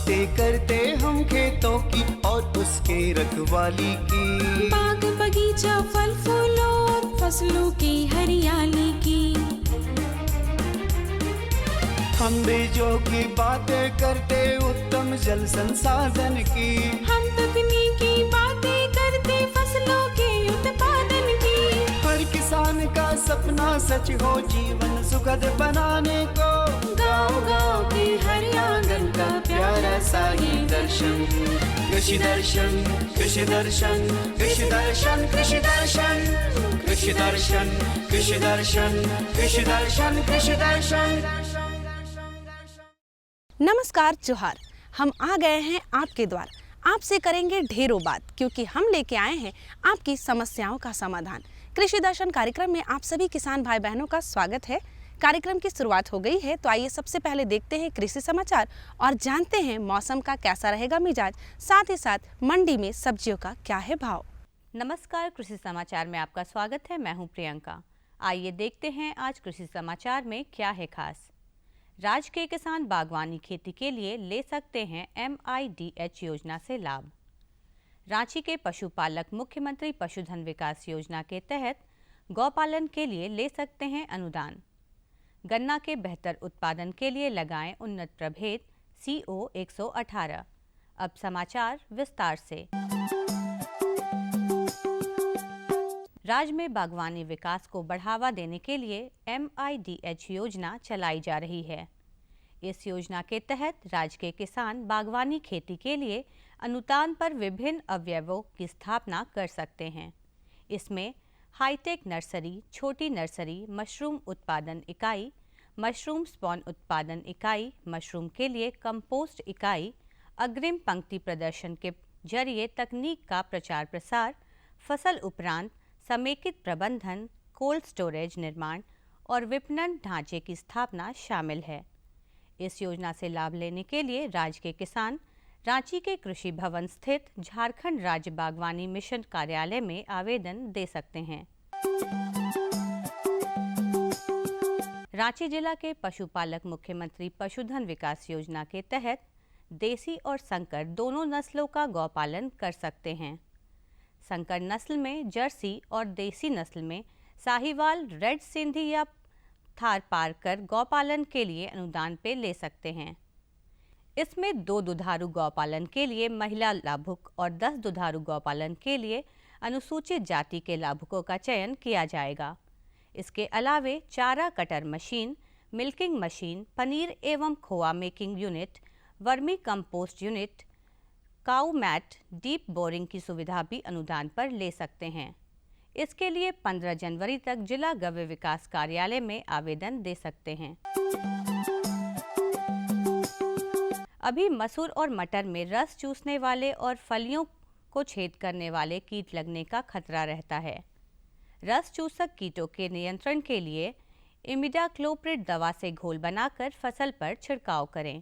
बातें करते हम खेतों की और उसके रखवाली की। बाग बगीचा फल फूलों और फसलों की हरियाली की। हम बीजों की बातें करते उत्तम जल संसाधन की। हम तकनीकी बातें करते फसलों के उत्पादन की। हर किसान का सपना सच हो जीवन सुखद बनाने को। गाँव-गाँव के हर आंगन का प्यारा सा ये दर्शन। कृषि दर्शन, कृषि दर्शन, कृषि दर्शन, कृषि दर्शन, कृषि दर्शन, कृषि दर्शन, कृषि दर्शन, कृषि दर्शन। नमस्कार, जोहार। हम आ गए हैं आपके द्वार। आपसे करेंगे ढेरों बात, क्योंकि हम लेके आए हैं आपकी समस्याओं का समाधान। कृषि दर्शन कार्यक्रम में आप सभी किसान भाई बहनों का स्वागत है। कार्यक्रम की शुरुआत हो गई है, तो आइए सबसे पहले देखते हैं कृषि समाचार और जानते हैं मौसम का कैसा रहेगा मिजाज, साथ ही साथ मंडी में सब्जियों का क्या है भाव। नमस्कार, कृषि समाचार में आपका स्वागत है। मैं हूं प्रियंका। आइए देखते हैं आज कृषि समाचार में क्या है खास। राज्य के किसान बागवानी खेती के लिए ले सकते हैं MIDH योजना से लाभ। रांची के पशुपालक मुख्यमंत्री पशुधन विकास योजना के तहत गौपालन के लिए ले सकते हैं अनुदान। गन्ना के बेहतर उत्पादन के लिए लगाएं उन्नत प्रभेद CO 118। अब समाचार विस्तार से। राज्य में बागवानी विकास को बढ़ावा देने के लिए MIDH योजना चलाई जा रही है। इस योजना के तहत राज्य के किसान बागवानी खेती के लिए अनुदान पर विभिन्न अवयवों की स्थापना कर सकते हैं। इसमें हाईटेक नर्सरी, छोटी नर्सरी, मशरूम उत्पादन इकाई, मशरूम स्पॉन उत्पादन इकाई, मशरूम के लिए कंपोस्ट इकाई, अग्रिम पंक्ति प्रदर्शन के जरिए तकनीक का प्रचार प्रसार, फसल उपरांत समेकित प्रबंधन, कोल्ड स्टोरेज निर्माण और विपणन ढांचे की स्थापना शामिल है। इस योजना से लाभ लेने के लिए राज्य के किसान रांची के कृषि भवन स्थित झारखंड राज्य बागवानी मिशन कार्यालय में आवेदन दे सकते हैं। रांची जिला के पशुपालक मुख्यमंत्री पशुधन विकास योजना के तहत देसी और संकर दोनों नस्लों का गौपालन कर सकते हैं। संकर नस्ल में जर्सी और देसी नस्ल में साहिवाल, रेड सिंधी या थार पार कर गौपालन के लिए अनुदान पे ले सकते हैं। इसमें 2 दुधारू गौपालन के लिए महिला लाभुक और 10 दुधारू गौपालन के लिए अनुसूचित जाति के लाभुकों का चयन किया जाएगा। इसके अलावे चारा cutter machine, milking machine, paneer एवं khoya making unit, vermicompost unit, cow mat, deep boring की सुविधा भी अनुदान पर ले सकते हैं। इसके लिए 15 जनवरी तक जिला गव्य विकास कार्यालय में आवेदन दे सकते हैं। अभी मसूर और मटर में रस चूसने वाले और फलियों को छेद करने वाले कीट लगने का खतरा रहता है। रस चूसक कीटों के नियंत्रण के लिए इमिडाक्लोप्रिड दवा से घोल बनाकर फसल पर छिड़काव करें,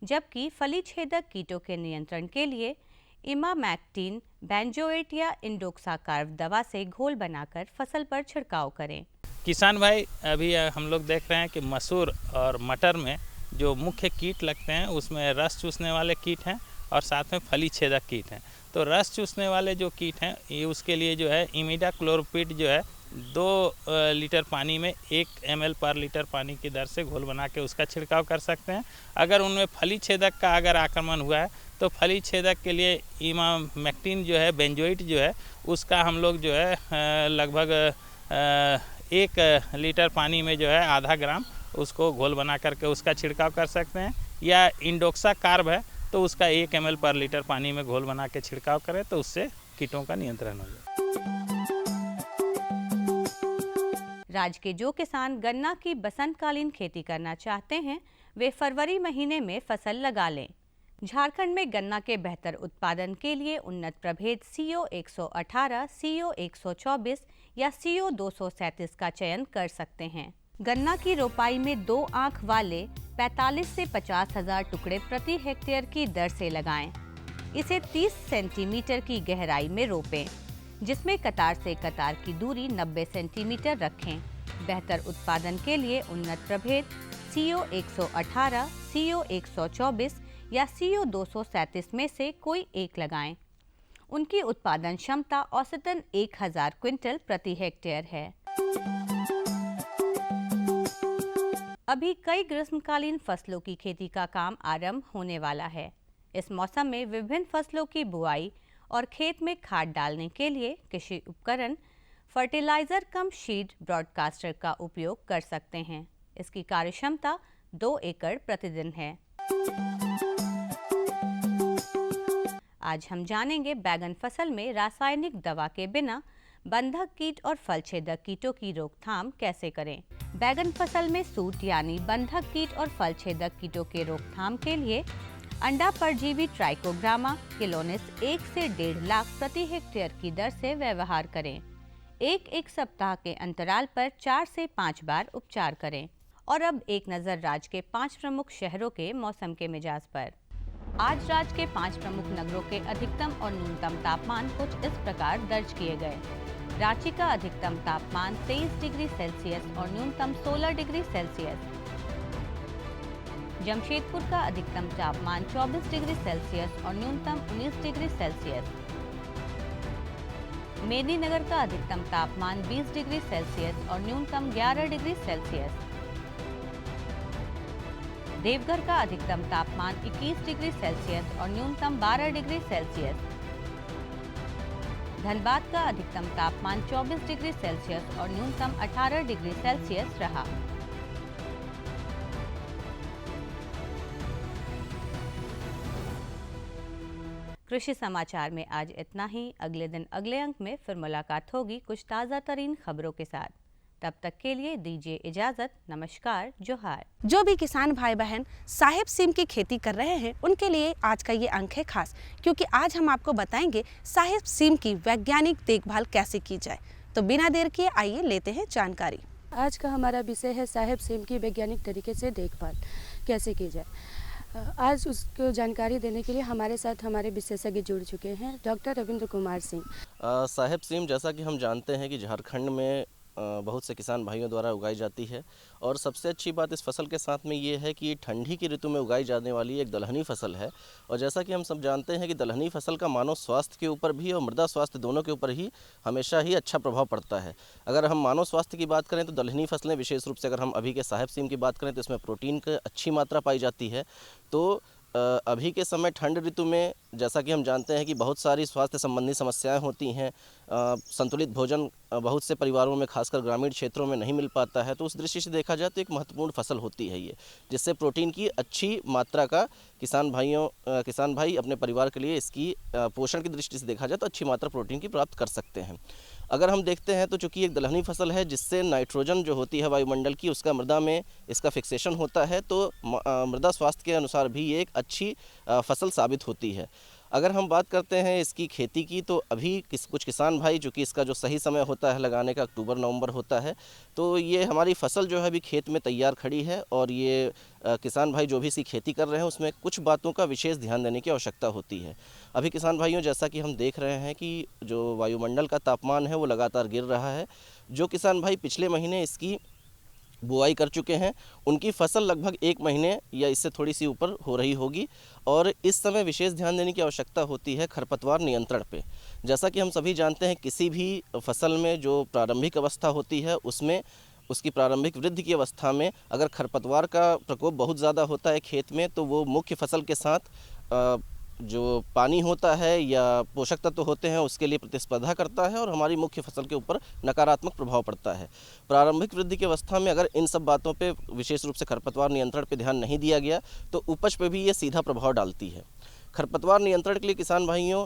जबकि फली छेदक कीटों के नियंत्रण के लिए इमामैक्टिन, बेंजोएट या इंडोक्साकार्व दवा से घोल बनाकर फसल पर छिड़काव करें। किसान भाई, अभी हम लोग देख रहे हैं कि मसूर और मटर में जो मुख्य कीट लगते हैं उसमें रस चूसने वाले कीट हैं और साथ में फली छेदक कीट हैं। तो रस चूसने वाले जो कीट हैं ये उसके लिए जो है इमिडाक्लोप्रिड जो है 2 लीटर पानी में 1 ml पर लीटर पानी की दर से घोल बना के उसका छिड़काव कर सकते हैं। अगर उनमें फली छेदक का अगर आक्रमण हुआ है तो फली छेदक के लिए इमामैक्टिन जो है, बेंजोइट जो है, उसका हम लोग जो है लगभग 1 लीटर पानी में जो है आधा ग्राम उसको घोल बना करके उसका छिड़काव कर सकते हैं। या इंडोक्साकार्व है तो उसका 1 ml पर लीटर पानी में घोल बना के छिड़काव करें तो उससे कीटों का नियंत्रण हो जाए। राज्य के जो किसान गन्ना की बसंतकालीन खेती करना चाहते हैं वे फरवरी महीने में फसल लगा लें। झारखंड में गन्ना के बेहतर उत्पादन के लिए उन्नत प्रभेद CO 118, CO 124 या CO 237 का चयन कर सकते हैं। गन्ना की रोपाई में 2 आंख वाले 45 से 50 हजार टुकड़े प्रति हेक्टेयर की दर से लगाएं। इसे 30 सेंटीमीटर की गहराई में रोपें, जिसमें कतार से कतार की दूरी 90 सेंटीमीटर रखें। बेहतर उत्पादन के लिए उन्नत प्रभेद CO 118, CO 124 या CO 237 में से कोई एक लगाएं। उनकी उत्पादन क्षमता औसतन 1000 क्विंटल प्रति हेक्टेयर है। अभी कई ग्रीष्मकालीन फसलों की खेती का काम आरंभ होने वाला है। इस मौसम में विभिन्न फसलों की बुआई और खेत में खाद डालने के लिए कृषि उपकरण फर्टिलाइजर कम सीड ब्रॉडकास्टर का उपयोग कर सकते हैं। इसकी कार्यक्षमता 2 एकड़ प्रतिदिन है। आज हम जानेंगे बैगन फसल में रासायनिक दवा के बिना बंधक कीट और फल छेदक कीटों की रोकथाम कैसे करें। बैगन फसल में सूट यानी बंधक कीट और फल छेदक कीटों के रोकथाम के लिए अंडा परजीवी ट्राइकोग्रामा किलोनिस 1 से 1.5 लाख प्रति हेक्टेयर की दर से व्यवहार करें। एक सप्ताह के अंतराल पर 4 से 5 बार उपचार करें। और अब एक नज़र राज्य के 5 प्रमुख शहरों के मौसम के मिजाज पर। आज राज्य के 5 प्रमुख नगरों के अधिकतम और न्यूनतम तापमान कुछ इस प्रकार दर्ज किए गए। रांची का अधिकतम तापमान 23 डिग्री सेल्सियस और न्यूनतम 16 डिग्री सेल्सियस। जमशेदपुर का अधिकतम तापमान 24 डिग्री सेल्सियस और न्यूनतम 19 डिग्री सेल्सियस। मेदिनीनगर का अधिकतम तापमान 20 डिग्री सेल्सियस और न्यूनतम 11 डिग्री सेल्सियस। देवघर का अधिकतम तापमान 21 डिग्री सेल्सियस और न्यूनतम 12 डिग्री सेल्सियस। धनबाद का अधिकतम तापमान 24 डिग्री सेल्सियस और न्यूनतम 18 डिग्री सेल्सियस रहा। कृषि समाचार में आज इतना ही। अगले दिन अगले अंक में फिर मुलाकात होगी कुछ ताज़ा तरीन खबरों के साथ। तब तक के लिए दीजिए इजाजत। नमस्कार, जोहार। जो भी किसान भाई बहन साहेब सीम की खेती कर रहे हैं उनके लिए आज का ये अंक है खास, क्योंकि आज हम आपको बताएंगे साहेब सीम की वैज्ञानिक देखभाल कैसे की जाए। तो बिना देर किए आइए लेते हैं जानकारी। आज का हमारा विषय है साहेब सीम की वैज्ञानिक तरीके से देखभाल कैसे की जाए। आज उसको जानकारी देने के लिए हमारे साथ हमारे विशेषज्ञ जुड़ चुके हैं, डॉक्टर रविंद्र कुमार सिंह। साहेब सीम जैसा कि हम जानते हैं कि झारखंड में बहुत से किसान भाइयों द्वारा उगाई जाती है और सबसे अच्छी बात इस फसल के साथ में ये है कि ये ठंडी की ऋतु में उगाई जाने वाली एक दलहनी फसल है। और जैसा कि हम सब जानते हैं कि दलहनी फसल का मानव स्वास्थ्य के ऊपर भी और मृदा स्वास्थ्य दोनों के ऊपर ही हमेशा ही अच्छा प्रभाव पड़ता है। अगर हम मानव स्वास्थ्य की बात करें तो दलहनी फसलें विशेष रूप से अगर हम अभी के साहेब सीम की बात करें तो इसमें प्रोटीन की अच्छी मात्रा पाई जाती है। तो अभी के समय ठंड ऋतु में जैसा कि हम जानते हैं कि बहुत सारी स्वास्थ्य संबंधी समस्याएं होती हैं। संतुलित भोजन बहुत से परिवारों में खासकर ग्रामीण क्षेत्रों में नहीं मिल पाता है। तो उस दृष्टि से देखा जाए तो एक महत्वपूर्ण फसल होती है ये, जिससे प्रोटीन की अच्छी मात्रा का किसान भाई अपने परिवार के लिए इसकी पोषण की दृष्टि से देखा जाए तो अच्छी मात्रा प्रोटीन की प्राप्त कर सकते हैं। अगर हम देखते हैं तो चूँकि एक दलहनी फसल है जिससे नाइट्रोजन जो होती है वायुमंडल की उसका मृदा में इसका फिक्सेशन होता है, तो मृदा स्वास्थ्य के अनुसार भी ये एक अच्छी फसल साबित होती है। अगर हम बात करते हैं इसकी खेती की तो अभी कुछ किसान भाई, चूँकि इसका जो सही समय होता है लगाने का अक्टूबर नवंबर होता है, तो ये हमारी फसल जो है अभी खेत में तैयार खड़ी है और ये किसान भाई जो भी इसकी खेती कर रहे हैं उसमें कुछ बातों का विशेष ध्यान देने की आवश्यकता होती है। अभी किसान भाइयों जैसा कि हम देख रहे हैं कि जो वायुमंडल का तापमान है वो लगातार गिर रहा है। जो किसान भाई पिछले महीने इसकी बुआई कर चुके हैं उनकी फसल लगभग 1 महीने या इससे थोड़ी सी ऊपर हो रही होगी और इस समय विशेष ध्यान देने की आवश्यकता होती है खरपतवार नियंत्रण पे। जैसा कि हम सभी जानते हैं किसी भी फसल में जो प्रारंभिक अवस्था होती है उसमें उसकी प्रारंभिक वृद्धि की अवस्था में अगर खरपतवार का प्रकोप बहुत ज़्यादा होता है खेत में तो वो मुख्य फसल के साथ जो पानी होता है या पोषक तत्व होते हैं उसके लिए प्रतिस्पर्धा करता है और हमारी मुख्य फसल के ऊपर नकारात्मक प्रभाव पड़ता है। प्रारंभिक वृद्धि की अवस्था में अगर इन सब बातों पे विशेष रूप से खरपतवार नियंत्रण पे ध्यान नहीं दिया गया तो उपज पे भी ये सीधा प्रभाव डालती है। खरपतवार नियंत्रण के लिए किसान भाइयों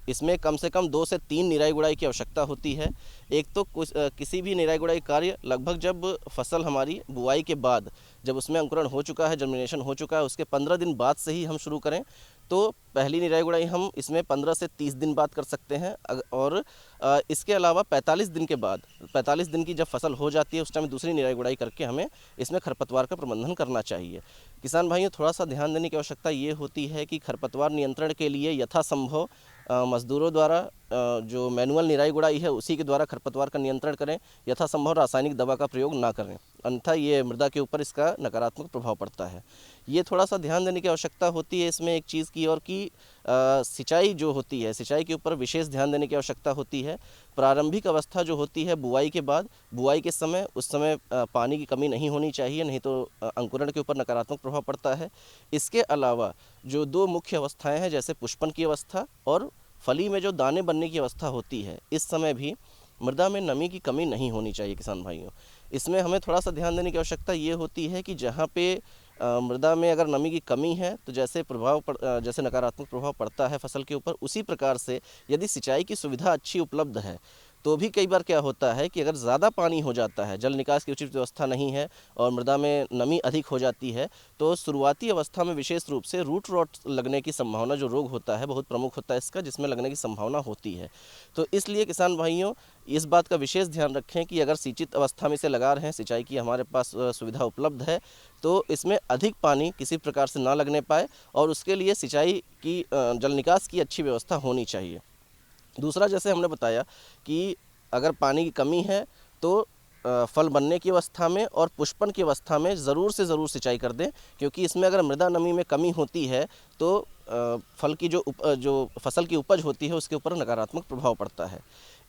इसमें कम से कम 2 से 3 निराई गुड़ाई की आवश्यकता होती है। एक तो किसी भी निराई गुड़ाई कार्य लगभग जब फसल हमारी बुआई के बाद जब उसमें अंकुरण हो चुका है, जर्मिनेशन हो चुका है, उसके 15 दिन बाद से ही हम शुरू करें तो पहली निराई गुड़ाई हम इसमें 15 से 30 दिन बाद कर सकते हैं। और इसके अलावा 45 दिन के बाद 45 दिन की जब फसल हो जाती है उस टाइम दूसरी निराई गुड़ाई करके हमें इसमें खरपतवार का प्रबंधन करना चाहिए। किसान भाइयों थोड़ा सा ध्यान देने की आवश्यकता ये होती है कि खरपतवार नियंत्रण के लिए यथासंभव मजदूरों द्वारा जो मैनुअल निराई गुड़ाई है उसी के द्वारा खरपतवार का नियंत्रण करें, यथासंभव रासायनिक दवा का प्रयोग ना करें, अन्यथा ये मृदा के ऊपर इसका नकारात्मक प्रभाव पड़ता है। ये थोड़ा सा ध्यान देने की आवश्यकता होती है इसमें एक चीज़ की, और कि सिंचाई जो होती है, सिंचाई के ऊपर विशेष ध्यान देने की आवश्यकता होती है। प्रारंभिक अवस्था जो होती है बुआई के बाद, बुआई के समय, उस समय पानी की कमी नहीं होनी चाहिए, नहीं तो अंकुरण के ऊपर नकारात्मक प्रभाव पड़ता है। इसके अलावा जो दो मुख्य अवस्थाएं हैं, जैसे पुष्पन की अवस्था और फली में जो दाने बनने की अवस्था होती है, इस समय भी मृदा में नमी की कमी नहीं होनी चाहिए किसान भाइयों। इसमें हमें थोड़ा सा ध्यान देने की आवश्यकता ये होती है कि जहाँ पे मृदा में अगर नमी की कमी है तो जैसे नकारात्मक प्रभाव पड़ता है फसल के ऊपर, उसी प्रकार से यदि सिंचाई की सुविधा अच्छी उपलब्ध है तो भी कई बार क्या होता है कि अगर ज़्यादा पानी हो जाता है, जल निकास की उचित व्यवस्था नहीं है और मृदा में नमी अधिक हो जाती है, तो शुरुआती अवस्था में विशेष रूप से रूट रॉट लगने की संभावना, जो रोग होता है बहुत प्रमुख होता है इसका, जिसमें लगने की संभावना होती है। तो इसलिए किसान भाइयों इस बात का विशेष ध्यान रखें कि अगर सिंचित अवस्था में इसे लगा रहे हैं, सिंचाई की हमारे पास सुविधा उपलब्ध है, तो इसमें अधिक पानी किसी प्रकार से ना लगने पाए और उसके लिए सिंचाई की जल निकास की अच्छी व्यवस्था होनी चाहिए। दूसरा, जैसे हमने बताया कि अगर पानी की कमी है तो फल बनने की अवस्था में और पुष्पन की अवस्था में ज़रूर से ज़रूर सिंचाई कर दें, क्योंकि इसमें अगर मृदा नमी में कमी होती है तो फल की जो फसल की उपज होती है उसके ऊपर नकारात्मक प्रभाव पड़ता है।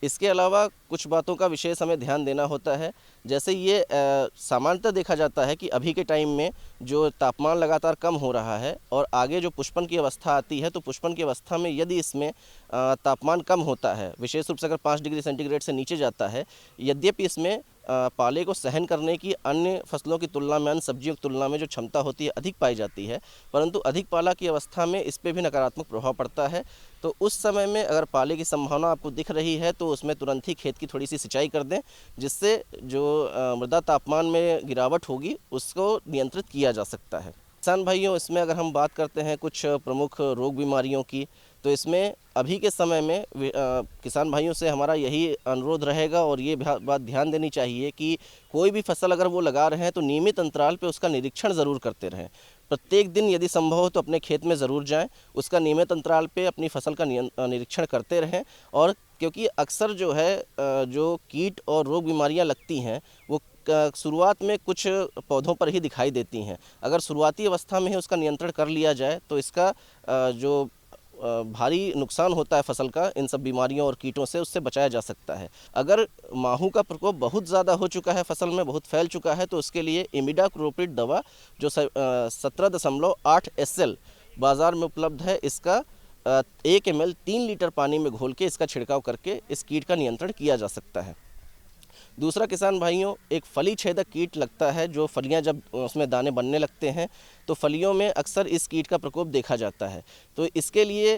इसके अलावा कुछ बातों का विशेष हमें ध्यान देना होता है। जैसे ये सामान्यतः देखा जाता है कि अभी के टाइम में जो तापमान लगातार कम हो रहा है और आगे जो पुष्पन की अवस्था आती है, तो पुष्पन की अवस्था में यदि इसमें तापमान कम होता है, विशेष रूप से अगर 5 डिग्री सेंटीग्रेड से नीचे जाता है, यद्यपि इसमें पाले को सहन करने की अन्य फसलों की तुलना में, अन्य सब्जियों की तुलना में जो क्षमता होती है अधिक पाई जाती है, परंतु अधिक पाला की अवस्था में इस पर भी नकारात्मक प्रभाव पड़ता है। तो उस समय में अगर पाले की संभावना आपको दिख रही है तो उसमें तुरंत ही खेत की थोड़ी सी सिंचाई कर दें, जिससे जो मृदा तापमान में गिरावट होगी उसको नियंत्रित किया जा सकता है। किसान भाइयों, इसमें अगर हम बात करते हैं कुछ प्रमुख रोग बीमारियों की, तो इसमें अभी के समय में किसान भाइयों से हमारा यही अनुरोध रहेगा और ये बात ध्यान देनी चाहिए कि कोई भी फसल अगर वो लगा रहे हैं तो नियमित अंतराल पे उसका निरीक्षण ज़रूर करते रहें। प्रत्येक दिन यदि संभव हो तो अपने खेत में ज़रूर जाएं, उसका नियमित अंतराल पे अपनी फसल का निरीक्षण करते रहें। और क्योंकि अक्सर जो है जो कीट और रोग बीमारियां लगती हैं वो शुरुआत में कुछ पौधों पर ही दिखाई देती हैं। अगर शुरुआती अवस्था में ही उसका नियंत्रण कर लिया जाए तो इसका जो भारी नुकसान होता है फसल का, इन सब बीमारियों और कीटों से, उससे बचाया जा सकता है। अगर माहू का प्रकोप बहुत ज़्यादा हो चुका है, फसल में बहुत फैल चुका है, तो उसके लिए इमिडाक्लोप्रिड दवा जो 17.8 SL बाज़ार में उपलब्ध है, इसका 1 ml 3 लीटर पानी में घोल के इसका छिड़काव करके इस कीट का नियंत्रण किया जा सकता है। दूसरा किसान भाइयों, एक फली छेदक कीट लगता है, जो फलियां जब उसमें दाने बनने लगते हैं तो फलियों में अक्सर इस कीट का प्रकोप देखा जाता है। तो इसके लिए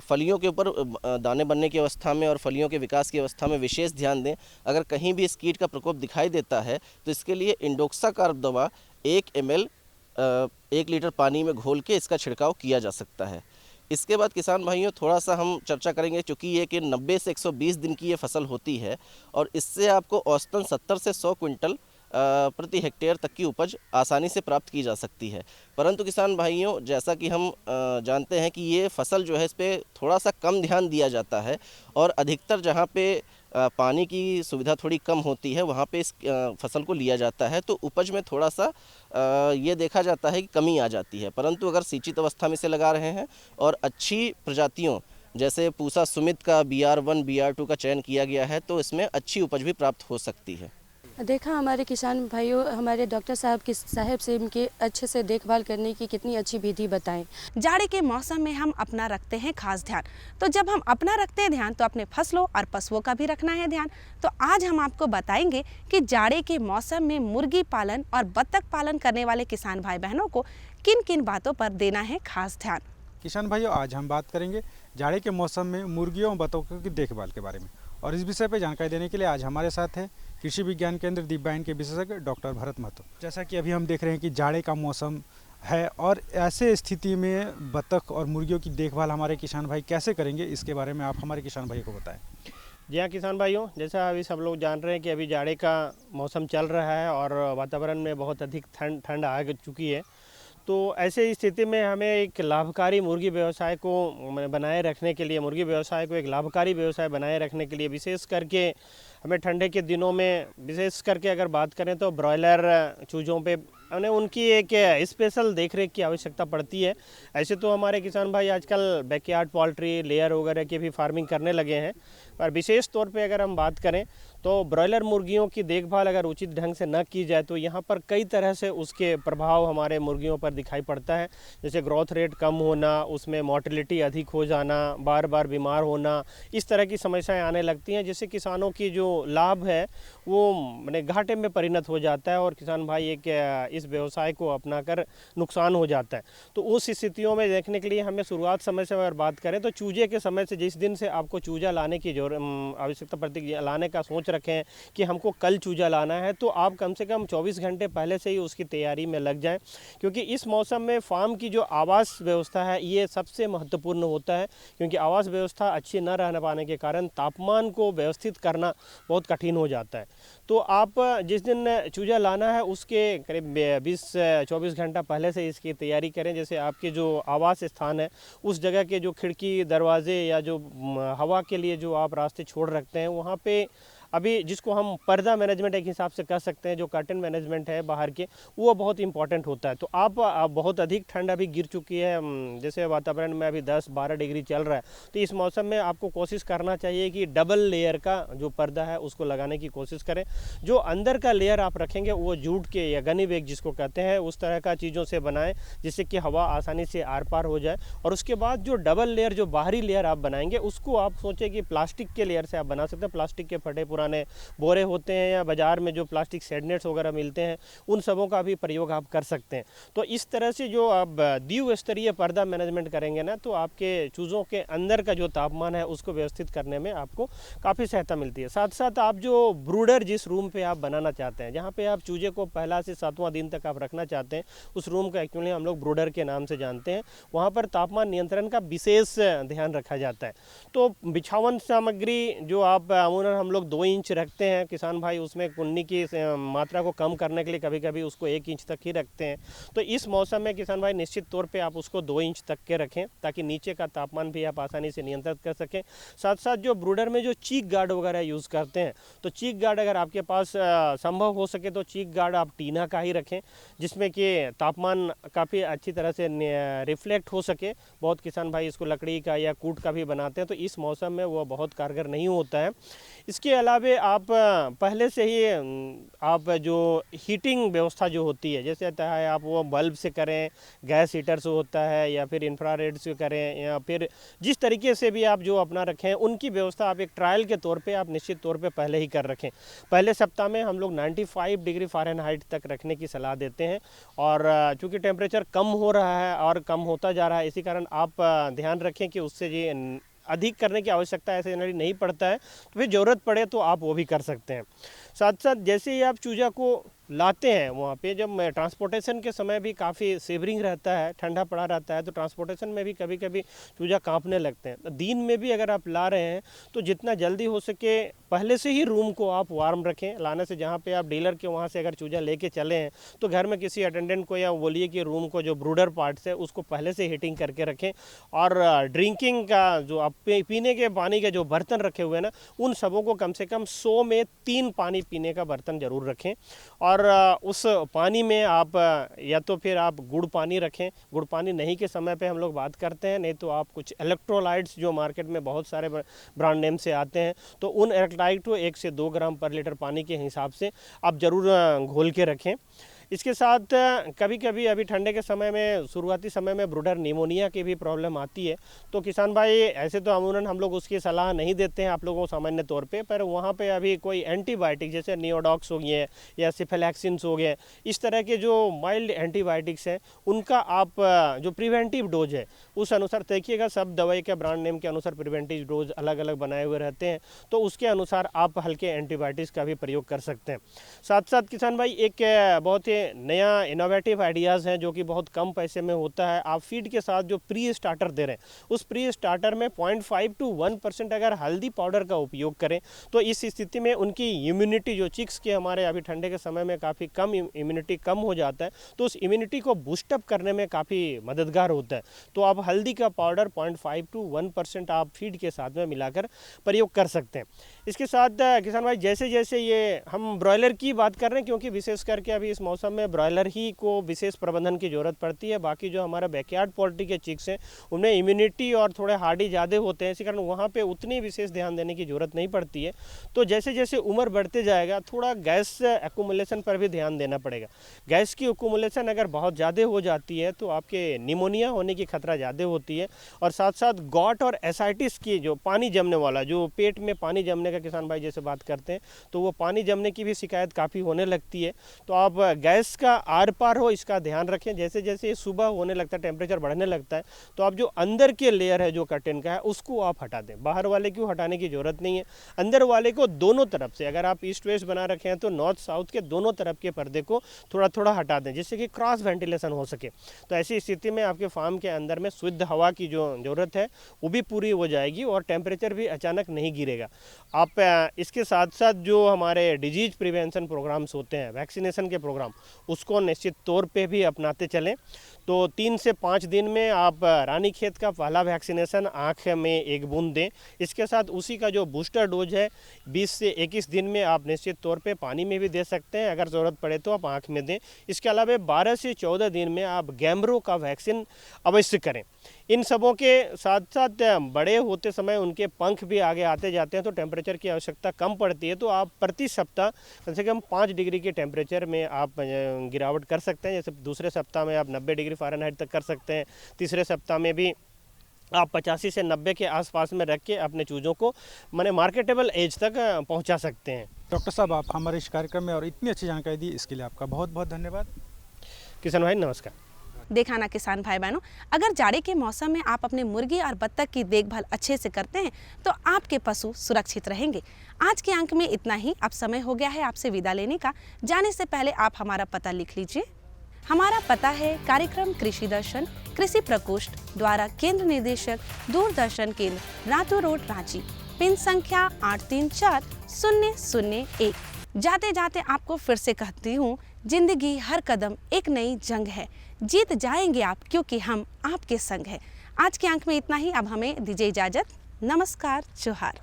फलियों के ऊपर दाने बनने की अवस्था में और फलियों के विकास की अवस्था में विशेष ध्यान दें। अगर कहीं भी इस कीट का प्रकोप दिखाई देता है तो इसके लिए इंडोक्साकार्ब दवा 1 ml 1 लीटर पानी में घोल के इसका छिड़काव किया जा सकता है। इसके बाद किसान भाइयों थोड़ा सा हम चर्चा करेंगे, चूँकि ये कि 90 से 120 दिन की ये फसल होती है और इससे आपको औसतन 70 से 100 क्विंटल प्रति हेक्टेयर तक की उपज आसानी से प्राप्त की जा सकती है। परंतु किसान भाइयों, जैसा कि हम जानते हैं कि ये फसल जो है इस पर थोड़ा सा कम ध्यान दिया जाता है और अधिकतर जहाँ पे पानी की सुविधा थोड़ी कम होती है वहाँ पे इस फसल को लिया जाता है, तो उपज में थोड़ा सा ये देखा जाता है कि कमी आ जाती है। परंतु अगर सिंचित अवस्था में से लगा रहे हैं और अच्छी प्रजातियों जैसे पूसा सुमित का BR1 BR2 का चयन किया गया है तो इसमें अच्छी उपज भी प्राप्त हो सकती है। देखा हमारे किसान भाइयों, हमारे डॉक्टर साहब से इनके अच्छे से देखभाल करने की कितनी अच्छी विधि बताएं। जाड़े के मौसम में हम अपना रखते हैं खास ध्यान, तो जब हम अपना रखते हैं ध्यान तो अपने फसलों और पशुओं का भी रखना है ध्यान। तो आज हम आपको बताएंगे कि जाड़े के मौसम में मुर्गी पालन और बत्तख पालन करने वाले किसान भाई बहनों को किन किन बातों पर देना है खास ध्यान। किसान भाइयों, आज हम बात करेंगे जाड़े के मौसम में मुर्गियों और बत्तखों की देखभाल के बारे में, और इस विषय पर जानकारी देने के लिए आज हमारे साथ है कृषि विज्ञान केंद्र दिव्यायन के विशेषज्ञ डॉक्टर भरत महतो। जैसा कि अभी हम देख रहे हैं कि जाड़े का मौसम है और ऐसे स्थिति में बत्तख और मुर्गियों की देखभाल हमारे किसान भाई कैसे करेंगे, इसके बारे में आप हमारे किसान भाई को बताएं। जी हाँ किसान भाइयों, जैसा अभी सब लोग जान रहे हैं कि अभी जाड़े का मौसम चल रहा है और वातावरण में बहुत अधिक ठंड आ चुकी है। तो ऐसे स्थिति में हमें एक लाभकारी मुर्गी व्यवसाय को बनाए रखने के लिए, मुर्गी व्यवसाय को एक लाभकारी व्यवसाय बनाए रखने के लिए विशेष करके हमें ठंडे के दिनों में विशेष करके अगर बात करें तो ब्रॉयलर चूज़ों पे उनकी एक स्पेशल देखरेख की आवश्यकता पड़ती है। ऐसे तो हमारे किसान भाई आजकल बैकयार्ड पोल्ट्री, लेयर वगैरह की भी फार्मिंग करने लगे हैं, पर विशेष तौर पे अगर हम बात करें तो ब्रॉयलर मुर्गियों की देखभाल अगर उचित ढंग से न की जाए तो यहाँ पर कई तरह से उसके प्रभाव हमारे मुर्गियों पर दिखाई पड़ता है। जैसे ग्रोथ रेट कम होना, उसमें मोर्टेलिटी अधिक हो जाना, बार बार बीमार होना, इस तरह की समस्याएं आने लगती हैं, जिससे किसानों की जो लाभ है वो मैंने घाटे में परिणत हो जाता है और किसान भाई एक इस व्यवसाय को अपनाकर नुकसान हो जाता है। तो उस स्थितियों में देखने के लिए हमें शुरुआत समय से अगर बात करें तो चूजे के समय से, जिस दिन से आपको चूजा लाने की आवश्यकता पड़ती है, लाने का सोच रखें कि हमको कल चूजा लाना है, तो आप कम से कम 24 घंटे पहले से ही उसकी तैयारी में लग जाएं, क्योंकि इस मौसम में फार्म की जो आवास व्यवस्था है ये सबसे महत्वपूर्ण होता है, क्योंकि आवास व्यवस्था अच्छी न रहने पाने के कारण तापमान को व्यवस्थित करना बहुत कठिन हो जाता है। तो आप जिस दिन चूजा लाना है उसके करीब 20-24 घंटा पहले से इसकी तैयारी करें। जैसे आपके जो आवास स्थान है उस जगह के जो खिड़की, दरवाजे या जो हवा के लिए जो आप रास्ते छोड़ रखते हैं, वहाँ पे अभी जिसको हम पर्दा मैनेजमेंट एक हिसाब से कर सकते हैं, जो कर्टन मैनेजमेंट है बाहर के, वो बहुत इंपॉर्टेंट होता है। तो आप बहुत अधिक ठंड अभी गिर चुकी है, जैसे वातावरण में अभी 10-12 डिग्री चल रहा है, तो इस मौसम में आपको कोशिश करना चाहिए कि डबल लेयर का जो पर्दा है उसको लगाने की कोशिश करें। जो अंदर का लेयर आप रखेंगे वो जूट के या गनी बैग जिसको कहते हैं उस तरह का चीज़ों से बनाएं, जिससे कि हवा आसानी से आर पार हो जाए। और उसके बाद जो डबल लेयर, जो बाहरी लेयर आप बनाएंगे, उसको आप सोचें कि प्लास्टिक के लेयर से आप बना सकते हैं। प्लास्टिक के फटे पुराने बोरे होते हैं या बाज़ार में जो प्लास्टिक शेडनेट्स वगैरह मिलते हैं, उन सबों का भी प्रयोग आप कर सकते हैं। तो इस तरह से जो आप द्विस्तरीय पर्दा मैनेजमेंट करेंगे ना, तो आपके चूज़ों के अंदर का जो तापमान है उसको व्यवस्थित करने में आपको काफ़ी सहायता मिलती है। साथ साथ आप जो ब्रूडर जिस रूम पे आप बनाना चाहते हैं, जहाँ पे आप चूजे को पहला से 7वां दिन तक आप रखना चाहते हैं, उस रूम का एक्चुअली हम लोग ब्रूडर के नाम से जानते हैं, वहाँ पर तापमान नियंत्रण का विशेष ध्यान रखा जाता है। तो बिछावन सामग्री जो आप अमूमन हम लोग 2 इंच रखते हैं, किसान भाई उसमें कुन्नी की मात्रा को कम करने के लिए कभी कभी उसको 1 इंच तक ही रखते हैं। तो इस मौसम में किसान भाई निश्चित तौर पे आप उसको 2 इंच तक के रखें, ताकि नीचे का तापमान भी आप आसानी से नियंत्रित कर सकें। साथ साथ जो ब्रूडर में जो चीक गार्ड वगैरह यूज़ करते हैं, तो चीक गार्ड अगर आपके पास संभव हो सके तो चीक गार्ड आप टीना का ही रखें, जिसमें कि तापमान काफ़ी अच्छी तरह से रिफ्लेक्ट हो सके। बहुत किसान भाई इसको लकड़ी का या कूट का भी बनाते हैं, तो इस मौसम में वो बहुत कारगर नहीं होता है। इसके अलावे आप पहले से ही आप जो हीटिंग व्यवस्था जो होती है, जैसे चाहे आप वो बल्ब से करें, गैस हीटर से होता है, या फिर इंफ्रारेड से करें, या फिर जिस तरीके से भी आप जो अपना रखें, उनकी व्यवस्था आप एक ट्रायल के तौर पे आप निश्चित तौर पे पहले ही कर रखें। पहले सप्ताह में हम लोग 95 डिग्री फ़ारेनहाइट तक रखने की सलाह देते हैं, और चूँकि टेम्परेचर कम हो रहा है और कम होता जा रहा है, इसी कारण आप ध्यान रखें कि उससे ये अधिक करने की आवश्यकता ऐसे जनरली नहीं पड़ता है। तो फिर ज़रूरत पड़े तो आप वो भी कर सकते हैं। साथ साथ जैसे ही आप चूजा को लाते हैं, वहाँ पे जब ट्रांसपोर्टेशन के समय भी काफ़ी सेवरिंग रहता है, ठंडा पड़ा रहता है, तो ट्रांसपोर्टेशन में भी कभी कभी चूजा कांपने लगते हैं। तो दिन में भी अगर आप ला रहे हैं तो जितना जल्दी हो सके पहले से ही रूम को आप वार्म रखें। लाने से जहाँ पे आप डीलर के वहाँ से अगर चूजा लेके चले हैं तो घर में किसी अटेंडेंट को या बोलिए कि रूम को जो ब्रूडर पार्ट्स है उसको पहले से हीटिंग करके रखें। और ड्रिंकिंग का जो आप पीने के पानी के जो बर्तन रखे हुए हैं ना, उन सबों को कम से कम 100 में 3 पानी पीने का बर्तन ज़रूर रखें। और उस पानी में आप या तो फिर आप गुड़ पानी रखें। गुड़ पानी नहीं के समय पे हम लोग बात करते हैं, नहीं तो आप कुछ इलेक्ट्रोलाइट्स जो मार्केट में बहुत सारे ब्रांड नेम से आते हैं, तो उन इलेक्ट्रोलाइट को 1 से 2 ग्राम पर लीटर पानी के हिसाब से आप ज़रूर घोल के रखें। इसके साथ कभी कभी अभी ठंडे के समय में, शुरुआती समय में ब्रूडर निमोनिया की भी प्रॉब्लम आती है। तो किसान भाई ऐसे तो अमूमन हम लोग उसकी सलाह नहीं देते हैं आप लोगों को सामान्य तौर पे, पर वहाँ पे अभी कोई एंटीबायोटिक जैसे नियोडॉक्स हो गए या सिफेलैक्सिन्स हो गए, इस तरह के जो माइल्ड एंटीबायोटिक्स हैं उनका आप जो प्रिवेंटिव डोज है उस अनुसार देखिएगा। सब दवाई के ब्रांड नेम के अनुसार प्रिवेंटिव डोज अलग अलग बनाए हुए रहते हैं, तो उसके अनुसार आप हल्के एंटीबायोटिक्स का भी प्रयोग कर सकते हैं। साथ साथ किसान भाई एक बहुत ही नया इनोवेटिव आइडियाज़ हैं जो कि बहुत कम पैसे में होता है। आप फीड के साथ जो प्री स्टार्टर दे रहे हैं, उस प्री स्टार्टर में 0.5 to 1% अगर हल्दी पाउडर का उपयोग करें तो इस स्थिति में उनकी इम्यूनिटी, जो चिक्स के हमारे अभी ठंडे के समय में काफ़ी कम इम्यूनिटी कम हो जाता है, तो उस इम्यूनिटी को बूस्टअप करने में काफ़ी मददगार होता है। तो आप हल्दी का पाउडर 0.5 to 1% आप फीड के साथ में मिलाकर प्रयोग कर सकते हैं। इसके साथ किसान भाई, जैसे जैसे ये हम ब्रॉयलर की बात कर रहे हैं, क्योंकि विशेष करके अभी इस मौसम में ब्रॉयलर ही को विशेष प्रबंधन की ज़रूरत पड़ती है। बाकी जो हमारा बैकयार्ड पोल्ट्री के चिक्स हैं उनमें इम्यूनिटी और थोड़े हार्डी ज़्यादा होते हैं, इसी कारण वहाँ पे उतनी विशेष ध्यान देने की ज़रूरत नहीं पड़ती है। तो जैसे जैसे उम्र बढ़ते जाएगा थोड़ा गैस एक्यूमुलेशन पर भी ध्यान देना पड़ेगा। गैस की एक्यूमुलेशन अगर बहुत ज़्यादा हो जाती है तो आपके निमोनिया होने की खतरा ज़्यादा होती है, और साथ साथ गॉट और एसाइटिस की जो पानी जमने वाला, जो पेट में पानी जमने का किसान भाई जैसे बात करते हैं, तो वो पानी जमने की भी शिकायत काफ़ी होने लगती है। तो आप गैस का आर पार हो इसका ध्यान रखें। जैसे जैसे सुबह होने लगता है, टेम्परेचर बढ़ने लगता है, तो आप जो अंदर के लेयर है जो कर्टेन का है उसको आप हटा दें। बाहर वाले को हटाने की ज़रूरत नहीं है, अंदर वाले को दोनों तरफ से, अगर आप ईस्ट वेस्ट बना रखे हैं तो नॉर्थ साउथ के दोनों तरफ के पर्दे को थोड़ा थोड़ा हटा दें, जिससे कि क्रॉस वेंटिलेशन हो सके। तो ऐसी स्थिति में आपके फार्म के अंदर में शुद्ध हवा की जो ज़रूरत है वो भी पूरी हो जाएगी और टेम्परेचर भी अचानक नहीं गिरेगा। आप इसके साथ साथ जो हमारे डिजीज प्रिवेंशन प्रोग्राम्स होते हैं, वैक्सीनेशन के प्रोग्राम, उसको निश्चित तौर पे भी अपनाते चलें। तो 3 से 5 दिन में आप रानीखेत का पहला वैक्सीनेशन आँख में 1 बूंद दें। इसके साथ उसी का जो बूस्टर डोज है 20 से 21 दिन में आप निश्चित तौर पे पानी में भी दे सकते हैं, अगर ज़रूरत पड़े तो आप आँख में दें। इसके अलावा 12 से 14 दिन में आप गैम्ब्रो का वैक्सीन अवश्य करें। इन सबों के साथ साथ बड़े होते समय उनके पंख भी आगे आते जाते हैं, तो टेम्परेचर की आवश्यकता कम पड़ती है। तो आप प्रति सप्ताह कम से कम 5 डिग्री के टेम्परेचर में आप गिरावट कर सकते हैं। जैसे दूसरे सप्ताह में आप 90 डिग्री फ़ारेनहाइट तक कर सकते हैं, तीसरे सप्ताह में भी आप 85 से 90 के आसपास में रख के अपने चूज़ों को माने मार्केटेबल एज तक पहुंचा सकते हैं। डॉक्टर साहब, आप हमारे इस कार्यक्रम में और इतनी अच्छी जानकारी दी, इसके लिए आपका बहुत बहुत धन्यवाद। किसान भाई नमस्कार। देखा ना किसान भाई बहनों, अगर जाड़े के मौसम में आप अपने मुर्गी और बत्तख की देखभाल अच्छे से करते हैं तो आपके पशु सुरक्षित रहेंगे। आज के अंक में इतना ही। अब समय हो गया है आपसे विदा लेने का। जाने से पहले आप हमारा पता लिख लीजिए। हमारा पता है कार्यक्रम कृषि दर्शन, कृषि प्रकोष्ठ द्वारा केंद्र निदेशक, दूरदर्शन केंद्र, रातू रोड, रांची। पिन संख्या 834001। जाते जाते आपको फिर से कहती हूँ, जिंदगी हर कदम एक नई जंग है। जीत जाएंगे आप, क्योंकि हम आपके संग हैं। आज के अंक में इतना ही। अब हमें दीजिए इजाजत। नमस्कार, जोहार।